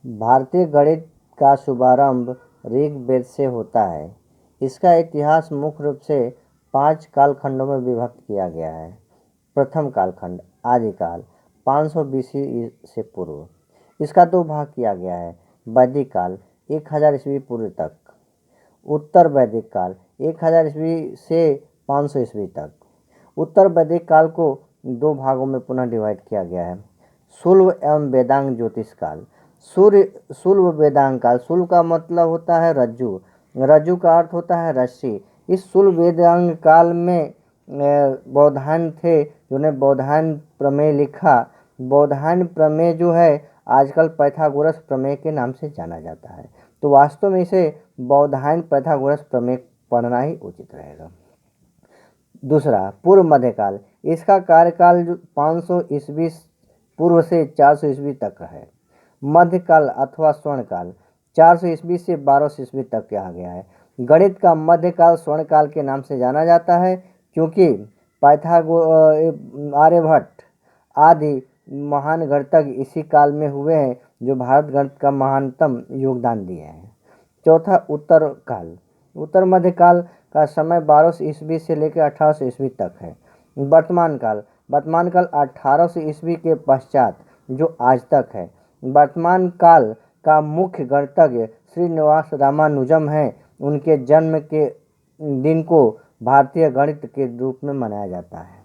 भारतीय गणित का शुभारंभ ऋग्वेद से होता है। इसका इतिहास मुख्य रूप से 5 कालखंडों में विभक्त किया गया है। प्रथम कालखंड आदिकाल 500 BC से पूर्व। इसका 2 भाग किया गया है। वैदिक काल 1000 ईस्वी पूर्व तक। उत्तर वैदिक काल 1000 ईस्वी से 500 ईस्वी तक। उत्तर वैदिक काल को 2 भागों में पुनः डिवाइड किया गया है। शुल्व एवं वेदांग ज्योतिष काल। शुल्व वेदांग काल। शुल्व का मतलब होता है रज्जु, रज्जु का अर्थ होता है रस्सी। इस शुल्व वेदांग काल में बौधायन थे जिन्होंने बौधायन प्रमेय लिखा। बौधायन प्रमेय जो है आजकल पाइथागोरस प्रमेय के नाम से जाना जाता है। तो वास्तव में इसे बौधायन पाइथागोरस प्रमेय पढ़ना ही उचित रहेगा। दूसरा पूर्व मध्यकाल। इसका कार्यकाल 500 ईस्वी पूर्व से 400 ईस्वी तक है। मध्यकाल अथवा स्वर्णकाल 400 ईस्वी से 1200 ईस्वी तक कहा गया है। गणित का मध्यकाल स्वर्णकाल के नाम से जाना जाता है क्योंकि आर्यभट्ट आदि महान गणितज्ञ इसी काल में हुए हैं जो भारत गणित का महानतम योगदान दिए हैं। चौथा उत्तर काल। उत्तर मध्यकाल का समय 1200 ईस्वी से लेकर 1800 ईस्वी तक है। वर्तमान काल 1800 ईस्वी के पश्चात जो आज तक है। वर्तमान काल का मुख्य गणितज्ञ श्रीनिवास रामानुजम हैं। उनके जन्म के दिन को भारतीय गणित के रूप में मनाया जाता है।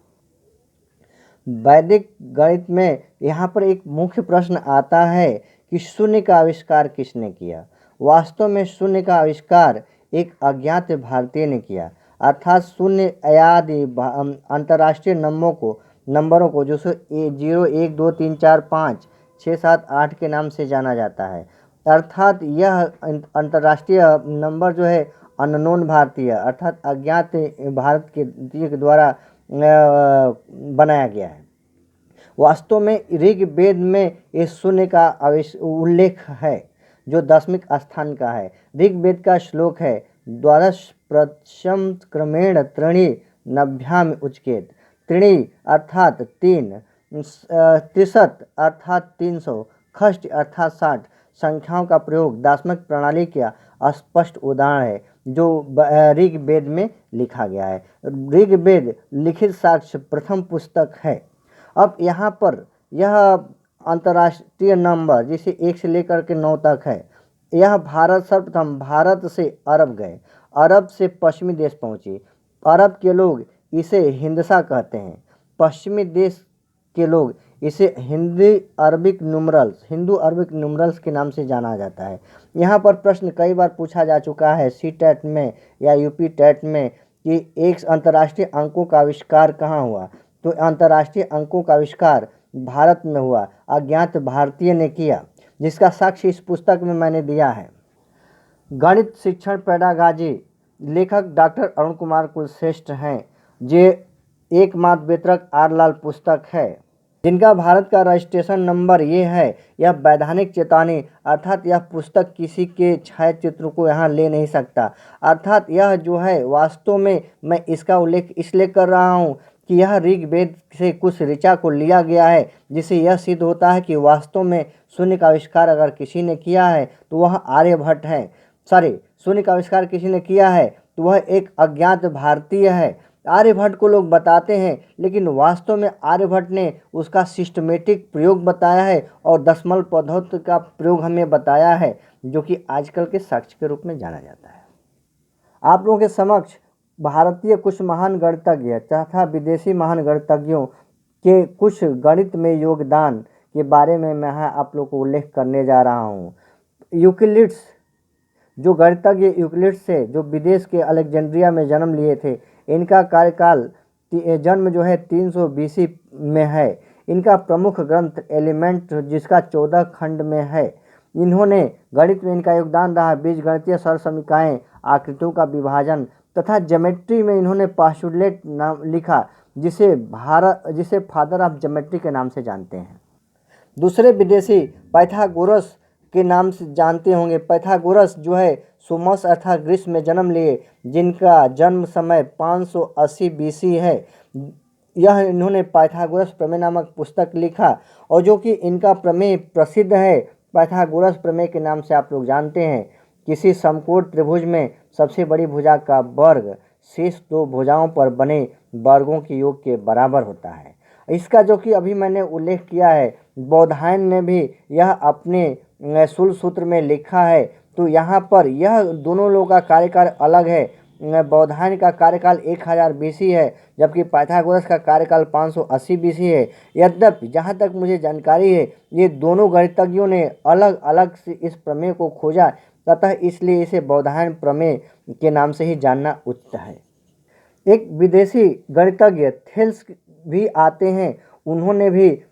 वैदिक गणित में यहाँ पर एक मुख्य प्रश्न आता है कि शून्य का आविष्कार किसने किया। वास्तव में शून्य का आविष्कार एक अज्ञात भारतीय ने किया, अर्थात शून्य आदि अंतर्राष्ट्रीय नंबरों को जो 0 1 2 3 4 5 6 7 8 के नाम से जाना जाता है। अर्थात यह अंतर्राष्ट्रीय नंबर जो है अननोन भारतीय अर्थात अज्ञात भारत के द्वारा बनाया गया है। वास्तव में ऋग्वेद में इस शून्य का उल्लेख है जो 10वें स्थान का है। ऋग्वेद का श्लोक है द्वादश प्रथम क्रमेण त्रीणि नभ्याम उच्यते। त्रीणि अर्थात 3, त्रिशत अर्थात 300, षष्ठ अर्थात 60 संख्याओं का प्रयोग दार्शनिक प्रणाली का स्पष्ट उदाहरण है जो ऋग्वेद में लिखा गया है। ऋग्वेद लिखित साक्ष्य प्रथम पुस्तक है। अब यहाँ पर यह अंतर्राष्ट्रीय नंबर जिसे 1 से लेकर के 9 तक है, यह सर्वप्रथम भारत से अरब गए, अरब से पश्चिमी देश पहुँचे। अरब के लोग इसे हिंदसा कहते हैं, पश्चिमी देश के लोग इसे हिंदू अरबिक न्यूमरल्स के नाम से जाना जाता है। यहाँ पर प्रश्न कई बार पूछा जा चुका है CTET में या UP TET में कि एक अंतर्राष्ट्रीय अंकों का आविष्कार कहाँ हुआ। तो अंतर्राष्ट्रीय अंकों का आविष्कार भारत में हुआ, अज्ञात भारतीय ने किया, जिसका साक्ष्य इस पुस्तक में मैंने दिया है। गणित शिक्षण पेडागाजी लेखक डॉक्टर अरुण कुमार कुलश्रेष्ठ हैं। जे एकमात्र वितरक आर लाल पुस्तक है जिनका भारत का रजिस्ट्रेशन नंबर ये है। यह वैधानिक चेतावनी अर्थात यह पुस्तक किसी के छायाचित्र को यहाँ ले नहीं सकता। अर्थात यह जो है वास्तव में मैं इसका उल्लेख इसलिए कर रहा हूँ कि यह ऋग्वेद से कुछ ऋचा को लिया गया है, जिससे यह सिद्ध होता है कि वास्तव में शून्य का आविष्कार अगर किसी ने किया है तो वह आर्यभट्ट है। शून्य का आविष्कार किसी ने किया है तो वह एक अज्ञात भारतीय है। आर्यभट्ट को लोग बताते हैं लेकिन वास्तव में आर्यभट्ट ने उसका सिस्टमेटिक प्रयोग बताया है और दशमलव पद्धति का प्रयोग हमें बताया है जो कि आजकल के साक्ष्य के रूप में जाना जाता है। आप लोगों के समक्ष भारतीय कुछ महान गणितज्ञ तथा विदेशी महान गणितज्ञों के कुछ गणित में योगदान के बारे में मैं आप लोग को उल्लेख करने जा रहा हूँ। यूक्लिड्स जो गणितज्ञ यूक्लिड्स से जो विदेश के अलेक्जेंड्रिया में जन्म लिए थे, इनका कार्यकाल जन्म जो है 300 BC में है। इनका प्रमुख ग्रंथ एलिमेंट जिसका 14 खंड में है। इन्होंने गणित में इनका योगदान रहा बीजगणितीय सरसमीकाएँ, आकृतियों का विभाजन तथा ज्योमेट्री में इन्होंने पास्टुलेट नाम लिखा जिसे फादर ऑफ ज्योमेट्री के नाम से जानते हैं। दूसरे विदेशी पाइथागोरस के नाम से जानते होंगे। पाइथागोरस जो है सुमस अर्थात ग्रीस में जन्म लिए, जिनका जन्म समय 580 BC है। यह इन्होंने पाइथागोरस प्रमेय नामक पुस्तक लिखा और जो कि इनका प्रमेय प्रसिद्ध है पाइथागोरस प्रमेय के नाम से आप लोग जानते हैं। किसी समकोण त्रिभुज में सबसे बड़ी भुजा का वर्ग शेष दो भुजाओं पर बने वर्गों के योग के बराबर होता है। इसका जो कि अभी मैंने उल्लेख किया है, बौधायन ने भी यह अपने शूल सूत्र में लिखा है। तो यहाँ पर यह दोनों लोगों का कार्यकाल अलग है। बौधायन का कार्यकाल 1000 बीसी है, जबकि पाइथागोरस का कार्यकाल 580 बीसी है। यद्यपि जहाँ तक मुझे जानकारी है, ये दोनों गणितज्ञों ने अलग अलग से इस प्रमेय को खोजा, अतः इसलिए इसे बौधायन प्रमेय के नाम से ही जानना उचित है। एक विदेशी गणितज्ञ थेल्स भी आते हैं। उन्होंने भी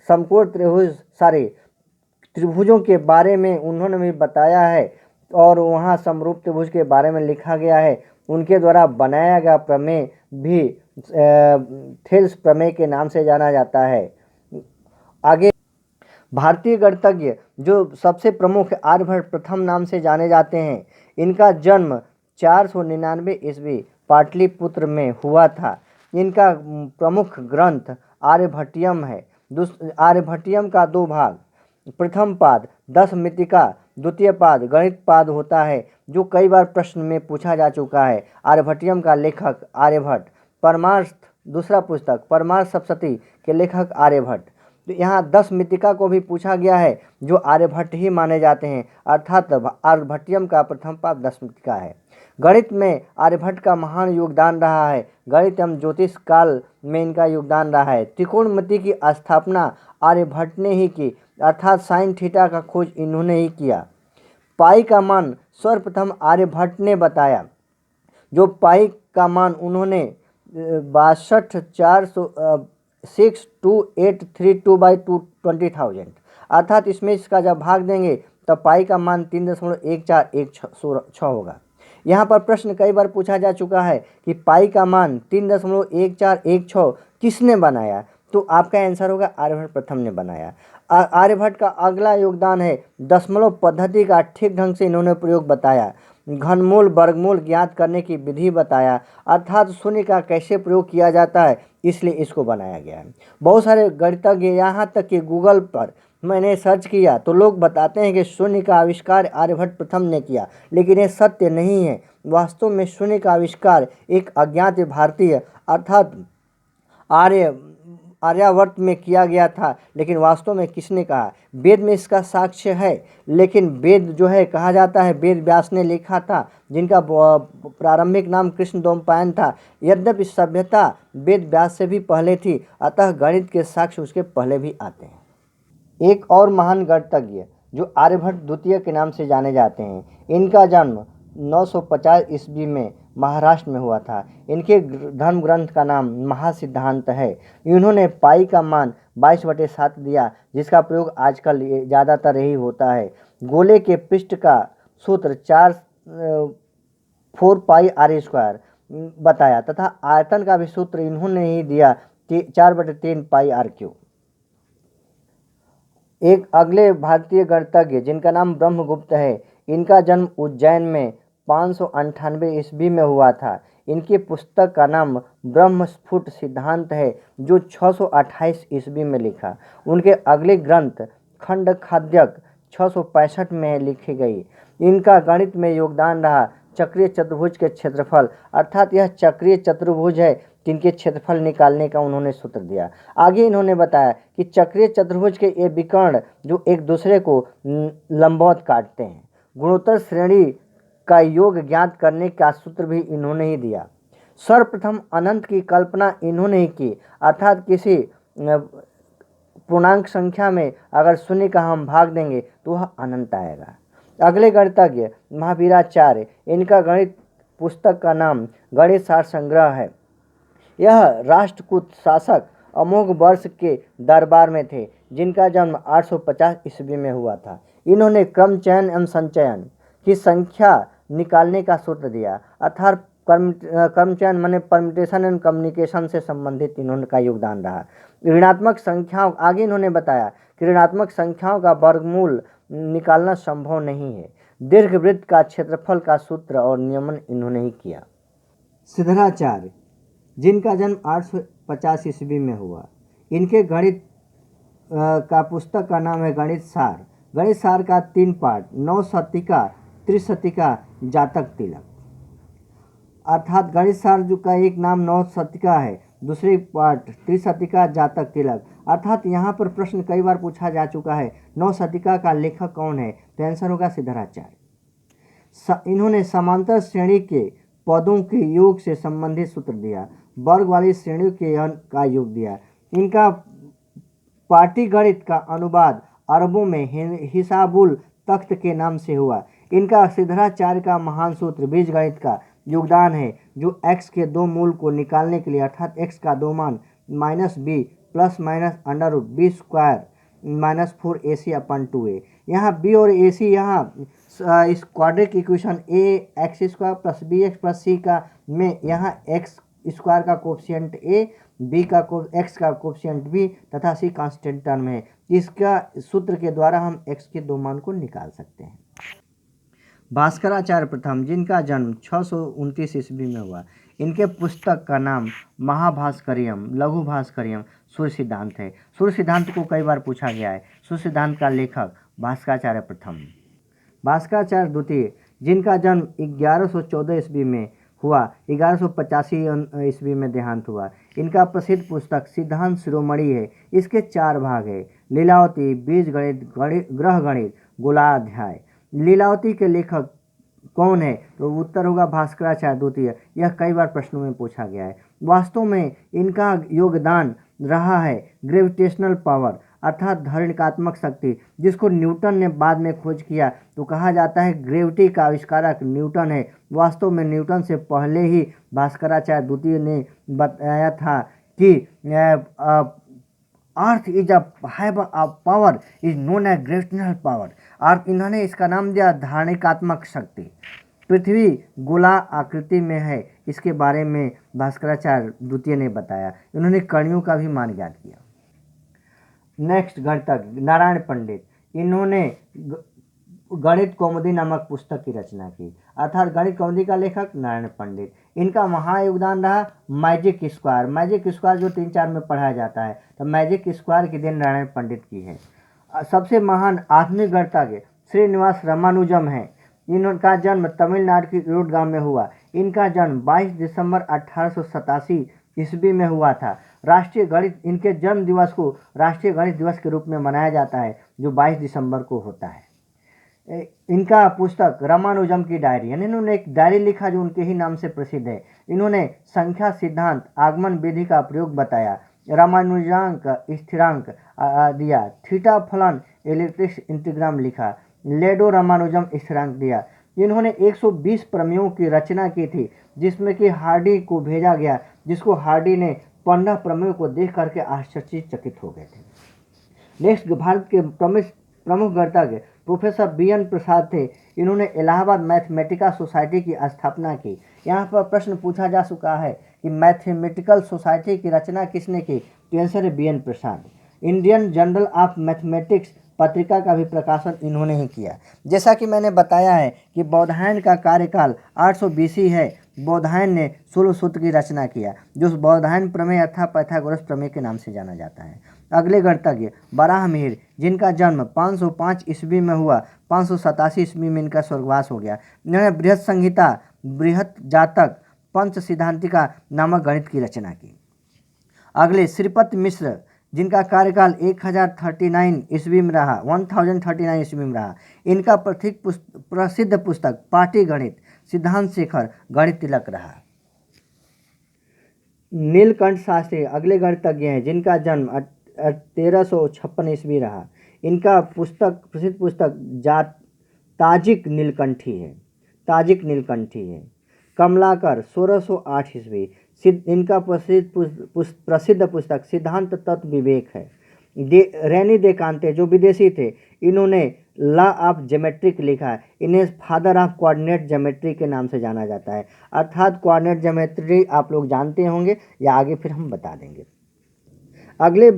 समकोण त्रिभुजों के बारे में उन्होंने भी बताया है, और वहाँ समरूप त्रिभुज के बारे में लिखा गया है। उनके द्वारा बनाया गया प्रमेय भी थेल्स प्रमेय के नाम से जाना जाता है। आगे भारतीय गणितज्ञ जो सबसे प्रमुख आर्यभट्ट प्रथम नाम से जाने जाते हैं। इनका जन्म 499 ईस्वी पाटलिपुत्र में हुआ था। इनका प्रमुख ग्रंथ आर्यभट्टियम है। आर्यभट्टियम का दो भाग, प्रथम पाद 10 मितिका, द्वितीय पाद गणित पाद होता है, जो कई बार प्रश्न में पूछा जा चुका है। आर्यभट्टियम का लेखक आर्यभट्ट। परमार्थ दूसरा पुस्तक, परमार्थ सप्तशती के लेखक आर्यभट्ट। तो यहाँ 10 मितिका को भी पूछा गया है, जो आर्यभट्ट ही माने जाते हैं, अर्थात आर्यभट्टियम का प्रथम पाद 10 मितिका है। गणित में आर्यभट्ट का महान योगदान रहा है। गणित एवं ज्योतिष काल में इनका योगदान रहा है। त्रिकोणमिति की स्थापना आर्यभट्ट ने ही की, अर्थात साइन थीटा का खोज इन्होंने ही किया। पाई का मान सर्वप्रथम आर्यभट्ट ने बताया। जो पाई का मान उन्होंने 62,62832/20,000, अर्थात इसमें इसका जब भाग देंगे तब पाई का मान 3.1416 होगा। यहाँ पर प्रश्न कई बार पूछा जा चुका है कि पाई का मान 3.1416 किसने बनाया, तो आपका आंसर होगा आर्यभट्ट प्रथम ने बनाया। आर्यभट्ट का अगला योगदान है दशमलव पद्धति का ठीक ढंग से इन्होंने प्रयोग बताया। घनमूल वर्गमूल ज्ञात करने की विधि बताया, अर्थात शून्य का कैसे प्रयोग किया जाता है, इसलिए इसको बनाया गया है। बहुत सारे गणितज्ञ, यहाँ तक कि गूगल पर मैंने सर्च किया तो लोग बताते हैं कि शून्य का आविष्कार आर्यभट्ट प्रथम ने किया, लेकिन ये सत्य नहीं है। वास्तव में शून्य का आविष्कार एक अज्ञात भारतीय अर्थात आर्यावर्त में किया गया था, लेकिन वास्तव में किसने कहा? वेद में इसका साक्ष्य है, लेकिन वेद जो है कहा जाता है वेद व्यास ने लिखा था, जिनका प्रारंभिक नाम कृष्णद्वैपायन था। यद्यपि सभ्यता वेद व्यास से भी पहले थी, अतः गणित के साक्ष्य उसके पहले भी आते हैं। एक और महान गणितज्ञ जो आर्यभट्ट द्वितीय के नाम से जाने जाते हैं। इनका जन्म 950 ईस्वी में महाराष्ट्र में हुआ था। इनके धर्म ग्रंथ का नाम महासिद्धांत है। इन्होंने पाई का मान 22/7 दिया, जिसका प्रयोग आजकल ज़्यादातर यही होता है। गोले के पृष्ठ का सूत्र 4 पाई r² बताया, तथा आयतन का भी सूत्र इन्होंने ही दिया 4/3 पाई r³। एक अगले भारतीय गणितज्ञ जिनका नाम ब्रह्मगुप्त है। इनका जन्म उज्जैन में 598 ईस्वी में हुआ था। इनकी पुस्तक का नाम ब्रह्मस्फुट सिद्धांत है, जो 628 ईस्वी में लिखा। उनके अगले ग्रंथ खंड खाद्यक 665 में लिखी गई। इनका गणित में योगदान रहा। चक्रीय चतुर्भुज के क्षेत्रफल, अर्थात यह चक्रीय चतुर्भुज है, जिनके क्षेत्रफल निकालने का उन्होंने सूत्र दिया। आगे इन्होंने बताया कि चक्रीय चतुर्भुज के ये विकर्ण जो एक दूसरे को लंबवत काटते हैं, गुणोत्तर श्रेणी का योग ज्ञात करने का सूत्र भी इन्होंने ही दिया। सर्वप्रथम अनंत की कल्पना इन्होंने ही की, अर्थात किसी पूर्णांक संख्या में अगर शून्य का हम भाग देंगे तो वह अनंत आएगा। अगले गणितज्ञ महावीराचार्य। इनका गणित पुस्तक का नाम गणित सार संग्रह है। यह राष्ट्रकूट शासक अमोघ वर्ष के दरबार में थे, जिनका जन्म 850 ईस्वी में हुआ था। इन्होंने क्रम चयन एवं संचयन की संख्या निकालने का सूत्र दिया, अर्थात क्रम चयन माने परम्यूटेशन एंड कम्युनिकेशन से संबंधित इन्होंने का योगदान रहा। ऋणात्मक संख्याओं, आगे इन्होंने बताया कि ऋणात्मक संख्याओं का वर्गमूल निकालना संभव नहीं है। दीर्घवृत्त का क्षेत्रफल का सूत्र और नियमन इन्होंने ही किया। सिद्धराचार्य, जिनका जन्म 850 ईस्वी में हुआ। इनके गणित का पुस्तक का नाम है गणित सार। गणित सार का 3 पार्ट, नवशतिका, त्रिशतिका, जातक तिलक। अर्थात गणित सार जो का एक नाम नवशतिका है, दूसरी पार्ट त्रिशतिका, जातक तिलक। अर्थात यहाँ पर प्रश्न कई बार पूछा जा चुका है, नवशतिका का लेखक कौन है? तो आंसर होगा सिद्धराचार्य। इन्होंने समांतर श्रेणी के पदों के योग से संबंधित सूत्र दिया, वर्ग वाली श्रेणियों के का योग दिया। इनका पाटीगणित का अनुवाद अरबों में हिसाबुल तख्त के नाम से हुआ। इनका सिद्धराचार्य का महान सूत्र बीजगणित का योगदान है, जो x के दो मूल को निकालने के लिए, अर्थात x का दो मान -b plus minus under root B square -4ac/2a। यहाँ b और ac यहाँ इस quadric equation ax² plus bx plus c का में यहाँ x स्क्वायर का कोफिशिएंट a, b का x का कोफिशिएंट b तथा c कांस्टेंट टर्म है। इसका सूत्र के द्वारा हम x के दो मान को निकाल सकते हैं। भास्कराचार्य प्रथम, जिनका जन्म 629 ईस्वी में हुआ, इनके पुस्तक का नाम महाभास्करियम, लघु भास्करियम, सूर्य सिद्धांत है। सूर्य सिद्धांत को कई बार पूछा गया है। सूर्य सिद्धांत का लेखक भास्कराचार्य प्रथम। भास्कराचार्य द्वितीय, जिनका जन्म 1114 ईस्वी में हुआ, 1185 ईस्वी में देहांत हुआ। इनका प्रसिद्ध पुस्तक सिद्धांत शिरोमणि है। इसके 4 भाग है, लीलावती, बीजगणित, ग्रह गणित, गोलाध्याय। लीलावती के लेखक कौन है? तो उत्तर होगा भास्कराचार्य द्वितीय। यह कई बार प्रश्नों में पूछा गया है। वास्तव में इनका योगदान रहा है ग्रेविटेशनल पावर, अर्थात धरणिकात्मक शक्ति, जिसको न्यूटन ने बाद में खोज किया। तो कहा जाता है ग्रेविटी का आविष्कारक न्यूटन है। वास्तव में न्यूटन से पहले ही भास्कराचार्य द्वितीय ने बताया था कि earth is a power is known as gravitational power. और इन्होंने इसका नाम दिया धारणिकात्मक शक्ति। पृथ्वी गोला आकृति में है, इसके बारे में भास्कराचार्य द्वितीय ने बताया। इन्होंने कणियों का भी मान ज्ञात किया। नेक्स्ट गणितज्ञ नारायण पंडित, इन्होंने गणित कौमुदी नामक पुस्तक की रचना की, अर्थात गणित कौमुदी का लेखक नारायण पंडित। इनका महायोगदान रहा मैजिक स्क्वायर। मैजिक स्क्वायर जो 3-4 में पढ़ाया जाता है, तो मैजिक स्क्वायर की देन नारायण पंडित की है। सबसे महान आधुनिक गणितज्ञ श्रीनिवास रामानुजम है। इनका जन्म तमिलनाडु के ईरोड गांव में हुआ। इनका जन्म 22 दिसंबर 1887 ईस्वी में हुआ था। राष्ट्रीय गणित, इनके जन्म दिवस को राष्ट्रीय गणित दिवस के रूप में मनाया जाता है, जो 22 दिसंबर को होता है। इनका पुस्तक रामानुजम की डायरी, यानी इन्होंने एक डायरी लिखा जो उनके ही नाम से प्रसिद्ध है। इन्होंने संख्या सिद्धांत, आगमन विधि का प्रयोग बताया, रामानुजांक स्थिरांक दिया, थीटा फलन इलेक्ट्रिक इंटीग्राम लिखा, लेडो रामानुजम स्थिरांक दिया। इन्होंने 120 प्रमेयों की रचना की थी, जिसमें कि हार्डी को भेजा गया, जिसको हार्डी ने 15 प्रमेयों को देख करके आश्चर्यचकित हो गए थे। नेक्स्ट, भारत के प्रमुख गणितज्ञ प्रोफेसर BN प्रसाद थे। इन्होंने इलाहाबाद मैथमेटिकल सोसाइटी की स्थापना की। यहाँ पर प्रश्न पूछा जा चुका है कि मैथमेटिकल सोसाइटी की रचना किसने की? तो आंसर है BN Prasad. Indian journal of mathematics पत्रिका का भी प्रकाशन इन्होंने ही किया। जैसा कि मैंने बताया है कि बौधायन का कार्यकाल 800 BC है। बौधायन ने 16 सूत्र की रचना किया, जो बौधायन प्रमेय अर्थात पाइथागोरस प्रमेय के नाम से जाना जाता है। अगले गणितज्ञ बराहमीर, जिनका जन्म 505 ईस्वी में हुआ, 587 ईस्वी में इनका स्वर्गवास हो गया। इन्होंने बृहत संहिता, बृहत जातक, पंच सिद्धांतिका नामक गणित की रचना की। अगले श्रीपति मिश्र, जिनका कार्यकाल 1039 ईस्वी में रहा, 1039 ईस्वी में रहा। इनका प्रसिद्ध पुस्तक पाटीगणित, सिद्धांत शेखर, गणित तिलक रहा। नीलकंठ शास्त्री अगले गणितज्ञ हैं, जिनका जन्म 1356 ईस्वी रहा। इनका प्रसिद्ध पुस्तक ताजिक नीलकंठी है। ताजिक नीलकंठी है। कमलाकर 1608 ईस्वी। इनका प्रसिद्ध पुस्तक सिद्धांत तत्व विवेक है। रेनी देकांते जो विदेशी थे, इन्होंने लॉ ऑफ ज्योमेट्रिक लिखा है। इन्हें फादर ऑफ कोऑर्डिनेट ज्योमेट्री के नाम से जाना जाता है। अर्थात कोऑर्डिनेट ज्योमेट्री आप लोग जानते होंगे, या आगे फिर हम बता देंगे। अगले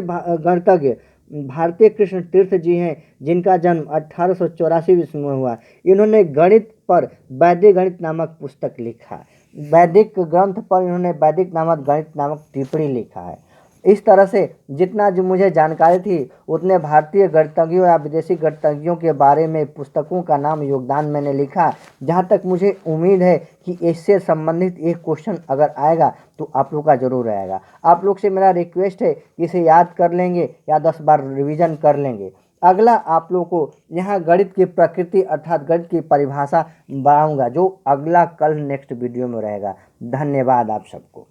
गणितज्ञ भारतीय कृष्ण तीर्थ जी हैं, जिनका जन्म 1884 ईस्वी में हुआ। इन्होंने गणित पर वैदिक गणित नामक पुस्तक लिखा। वैदिक ग्रंथ पर इन्होंने वैदिक नामक गणित नामक टिप्पणी लिखा है। इस तरह से जितना जो मुझे जानकारी थी उतने भारतीय गणितज्ञों या विदेशी गणितज्ञों के बारे में पुस्तकों का नाम योगदान मैंने लिखा। जहाँ तक मुझे उम्मीद है कि इससे संबंधित एक क्वेश्चन अगर आएगा तो आप लोग का जरूर आएगा। आप लोग से मेरा रिक्वेस्ट है कि इसे याद कर लेंगे या 10 बार रिवीजन कर लेंगे। अगला आप लोग को यहाँ गणित की प्रकृति अर्थात गणित की परिभाषा बताऊंगा, जो अगला कल नेक्स्ट वीडियो में रहेगा। धन्यवाद आप सबको।